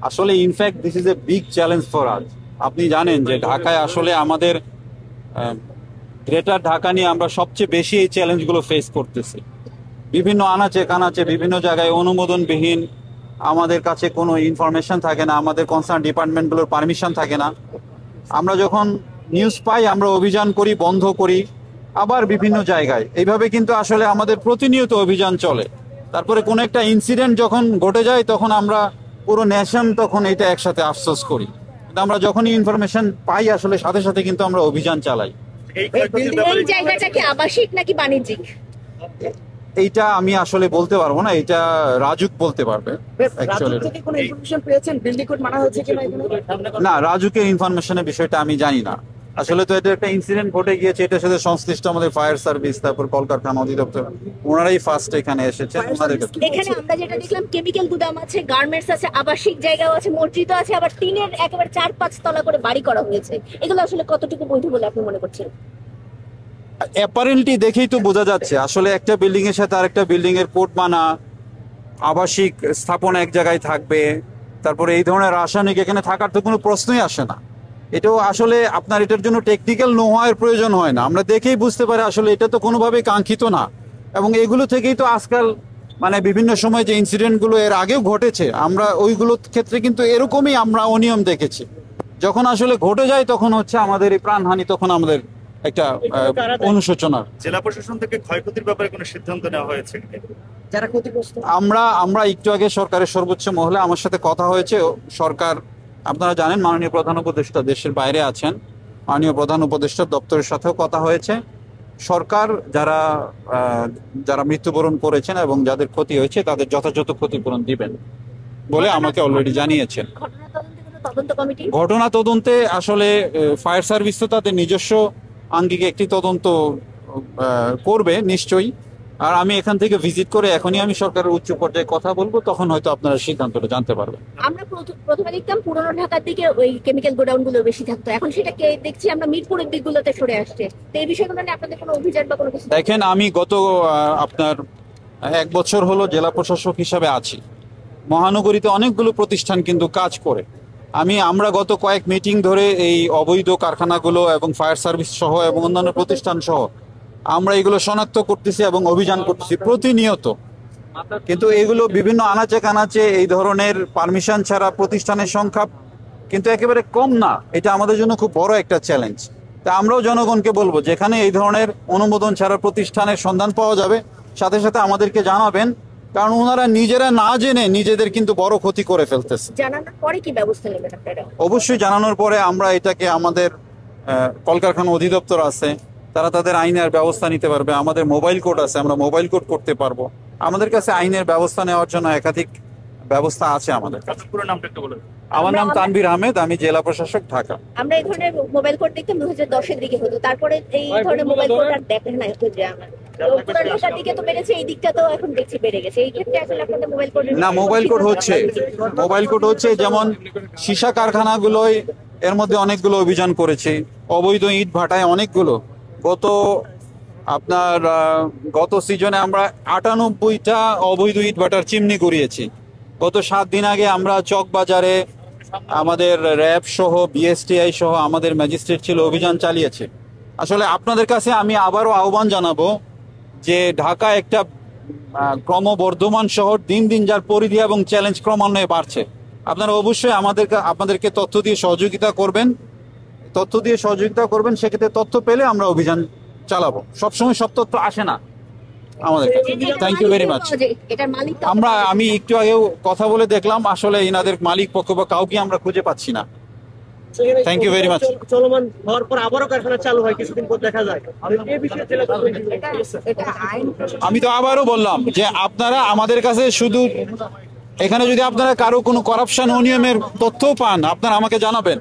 আসলে in fact this is a big challenge for us. আপনি জানেন যে ঢাকায় আসলে আমাদের গ্রেটার ঢাকা নিয়ে আমরা সবচেয়ে বেশি এই চ্যালেঞ্জগুলো ফেস করতেছি। বিভিন্ন আনাচে কানাচে বিভিন্ন জায়গায় অনুমোদনবিহীন, আমাদের কাছে কোনো ইনফরমেশন থাকে না, আমাদের কনসার্ন ডিপার্টমেন্টগুলোর পারমিশন থাকে না। আমরা যখন নিউজ পাই আমরা অভিযান করি, বন্ধ করি, আবার বিভিন্ন জায়গায় এইভাবে কিন্তু আসলে আমাদের প্রতিনিয়ত অভিযান চলে। তারপরে কোনো একটা ইনসিডেন্ট যখন ঘটে যায় তখন আমরা পুরো নেশন তখন এটা একসাথে আফসোস করি। কিন্তু আমরা যখনই ইনফরমেশন পাই আসলে সাথে সাথে কিন্তু আমরা অভিযান চালাই। এই জায়গাটা কি আবাসিক নাকি বাণিজ্যিক? এইটা আমি আসলে বলতে পারবো না, এটা রাজুক বলতে পারবে। না, রাজুকের ইনফরমেশনের বিষয়টা আমি জানি না। আসলে তো এটা একটা ইনসিডেন্ট ঘটে গিয়েছে, এটার সাথে সংশ্লিষ্ট আমাদের ফায়ার সার্ভিস, তারপর কলকারখানা অধিদপ্তর, ওনারাই ফার্স্ট এখানে এসেছেন। ওনাদের এখানে আমরা যেটা দেখলাম কেমিক্যাল গুদাম আছে, গার্মেন্টস আছে, আবাসিক জায়গাও আছে, মসজিদও আছে, আবার টিনের একেবারে 4-5 তলা করে বাড়ি করা হয়েছে। এগুলো আসলে কতটুকু বৈধ বলে আপনি মনে করছেন? অ্যাপারেন্টলি দেখেই তো বোঝা যাচ্ছে আসলে একটা বিল্ডিং এর সাথে আরেকটা বিল্ডিং এর কোড মানা, আবাসিক স্থাপনা এক জায়গায় থাকবে, তারপরে এই ধরনের রাসায়নিক এখানে থাকার তো কোনো প্রশ্নই আসে না। এটাও আসলে আপনার এটার জন্য টেকনিক্যাল নো-হাওয়ের প্রয়োজন হয় না, আমরা দেখেই বুঝতে পারি আসলে এটা তো কোনোভাবেই কাঙ্ক্ষিত না। এবং এগুলো থেকেই তো আজকাল মানে বিভিন্ন সময় যে ইনসিডেন্টগুলো এর আগেও ঘটেছে, আমরা ওইগুলোর ক্ষেত্রে কিন্তু এরকমই আমরা অনিয়ম দেখেছি। যখন আসলে ঘটে যায় তখন হচ্ছে আমাদের এই প্রাণহানি, তখন আমাদের একটা অনুশোচনার। জেলা প্রশাসন থেকে ক্ষয়ক্ষতির ব্যাপারে কোনো সিদ্ধান্ত নেওয়া হয়েছে? যারা ক্ষতিগ্রস্ত, আমরা একটু আগে সরকারের সর্বোচ্চ মহলে আমার সাথে কথা হয়েছে। সরকার, আপনারা জানেন মাননীয় প্রধান উপদেষ্টা দেশের বাইরে আছেন, মাননীয় প্রধান উপদেষ্টার দপ্তরের সাথেও কথা হয়েছে। সরকার যারা যারা মৃত্যুবরণ করেছেন এবং যাদের ক্ষতি হয়েছে তাদের যথাযথ ক্ষতিপূরণ দিবেন বলে আমাকে অলরেডি জানিয়েছেন। ঘটনা তদন্তে আসলে ফায়ার সার্ভিস তো তাদের নিজস্ব আঙ্গিকে একটি তদন্ত করবে নিশ্চয়ই। আর আমি এখান থেকে ভিজিট করে এখনই আমি সরকারের উচ্চ পর্যায়ে কথা বলবো, তখন হয়তো আপনারা সিদ্ধান্তটা জানতে পারবেন। আমরা প্রথমে দেখতাম পুরনো ঢাকার দিকে ওই কেমিক্যাল গোডাউন গুলো বেশি থাকতো, এখন সেটাকে দেখছি আমরা মিরপুরের দিকগুলোতে সরে আসছে। তো এই বিষয়গুলো নিয়ে আপনাদের কোনো অভিযান বা কোনো কিছু? দেখেন, আমি গত আপনার 1 বছর হলো জেলা প্রশাসক হিসাবে আছি। মহানগরীতে অনেকগুলো প্রতিষ্ঠান কিন্তু কাজ করে। আমরা গত কয়েক মিটিং ধরে এই অবৈধ কারখানাগুলো এবং ফায়ার সার্ভিস সহ এবং অন্যান্য প্রতিষ্ঠান সহ আমরা এগুলো শনাক্ত করতেছি এবং অভিযান করতেছি প্রতিনিয়ত। কিন্তু এগুলো বিভিন্ন আনাচে কানাচে এই ধরনের পারমিশন ছাড়া প্রতিষ্ঠানের সংখ্যা কিন্তু একেবারে কম না। এটা আমাদের জন্য খুব বড় একটা চ্যালেঞ্জ। তা আমরাও জনগণকে বলবো, যেখানে এই ধরনের অনুমোদন ছাড়া প্রতিষ্ঠানের সন্ধান পাওয়া যাবে সাথে সাথে আমাদেরকে জানাবেন, কারণ ওনারা নিজেরা না জেনে নিজেদের কিন্তু বড় ক্ষতি করে ফেলতেছে। জানানোর পরে কি ব্যবস্থা নেবেন আপনারা? অবশ্যই জানানোর পরে আমরা এটাকে আমাদের কলকারখানা অধিদপ্তর আছে, তারা তাদের আইনের ব্যবস্থা নিতে পারবে। আমাদের মোবাইল কোড আছে, আমরা মোবাইল কোড করতে পারবো। আমাদের কাছে আইনের ব্যবস্থা নেওয়ার জন্য একাধিক ব্যবস্থা আছে আমাদের কাছে। পুরো নামটা একটু বলুন। আমার নাম তানভীর আহমেদ, আমি জেলা প্রশাসক, ঢাকা। আমরা এই ধরনের মোবাইল কোড দেখতাম 2010-এর দিকে হতো, তারপরে এই ধরনের মোবাইল কোড আর দেখেন না হতো যে আমার পুরো ঢাকার দিকে তো বেড়েছে, এই দিকটা তো এখন দেখছি বেড়ে গেছে। এই ক্ষেত্রে আসলে আপনাদের মোবাইল কোড না, মোবাইল কোড হচ্ছে যেমন সীসা কারখানাগুলোয় এর মধ্যে অনেকগুলো অভিযান করেছে, অবৈধ ইট ভাটায় অনেকগুলো। গত সিজনে আমরা 98টা অবৈধ ইট ভাটার চিমনি করিয়েছি। গত 7 দিন আগে আমরা চকবাজারে আমাদের র্যাব সহ বিএসটিআই সহ আমাদের ম্যাজিস্ট্রেট ছিল, অভিযান চালিয়েছে। আসলে আপনাদের কাছে আমি আবারও আহ্বান জানাবো যে ঢাকা একটা ক্রমবর্ধমান শহর, দিন দিন যার পরিধি এবং চ্যালেঞ্জ ক্রমান্বয়ে বাড়ছে। আপনারা অবশ্যই আপনাদেরকে তথ্য দিয়ে সহযোগিতা করবেন, সেক্ষেত্রে তথ্য পেলে আমরা অভিযান চালাবো। সবসময় সব তথ্য আসে না আমাদের কাছে। Thank you very much. আমি একটু আগেও কথা বলে দেখলাম, আসলে ইনাদের মালিক পক্ষ বা কাউকে আমরা খুঁজে পাচ্ছি না। Thank you very much. চলমান হওয়ার পর আবারও কারখানা চালু হয় কিছুদিন পর দেখা যায়। আমি তো আবারও বললাম যে আপনারা আমাদের কাছে শুধু এখানে যদি আপনারা কারো কোনো করাপশন অনিয়মের তথ্য পান, আপনারা আমাকে জানাবেন।